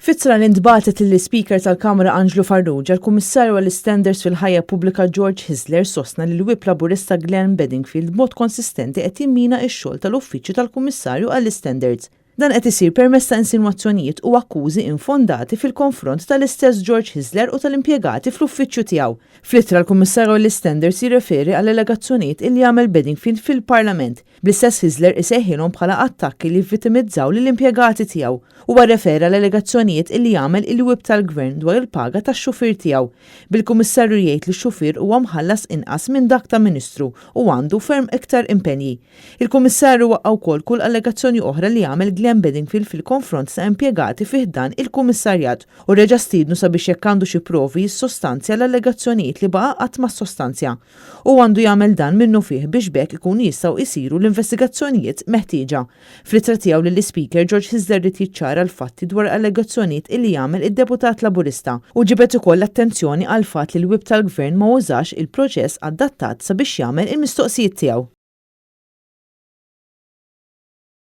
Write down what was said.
Fittra li ntbatet lill-Speaker tal-Kamra Angelo Farrugia, l-Kummissarju għall-Istandards fil-ħajja pubblika George Hyzler sostna li l-Whip Laburista Bedingfield b'mod konsistenti qed jimmina x-xogħol tal-Uffiċċju tal-Kummissarju għall-Istandards. Dan qed isir permezz ta' insinwazzjonijiet u akkużi infondati fil-konfront tal-istess George Hyzler u tal-impjegati fl-uffiċċju tiegħu. Fl-ittra l-Kummissarju għall-Istandards jirreferi għall-allegazzjonijiet li jagħmel Bedingfield fil-Parlament. Bl-istess Hyzler isejħilhom bħala attakki li jivvitimizzaw lill-impjegati tiegħu. Huwa rreferi għall-allegazzjonijiet li jagħmel il-Whip tal-Gvern dwar il-paga tax-xufier tiegħu. Bil-Kummissarju jgħid li x-xufier huwa mħallas inqas minn dak ta' Ministru u għandu ferm iktar impenji. Il-Kummissarju waqgħu wkoll kull allegazzjoni oħra li jagħmel Bedingfield fil-konfront ta' impjegati fih dan il-kummissarjat u reġa' stiednu sabiex jekk għandu xi provi jissostanzja l-allegazzjonijiet li baqa' qatt ma sostanzja u għandu jagħmel dan minnu fih biex bekk ikunu jistgħu jsiru l-investigazzjonijiet meħtieġa. Fl-ittra tiegħu lill-Speaker George Hyzler rid jiċċara l-fatti dwar allegazzjonijiet li jagħmel id-deputat Laburista u ġibet ukoll l-attenzjoni għal fatt li l-Whip tal-Gvern ma użax il-proċess adattat sabiex jagħmel il-mistoqsijiet tiegħu.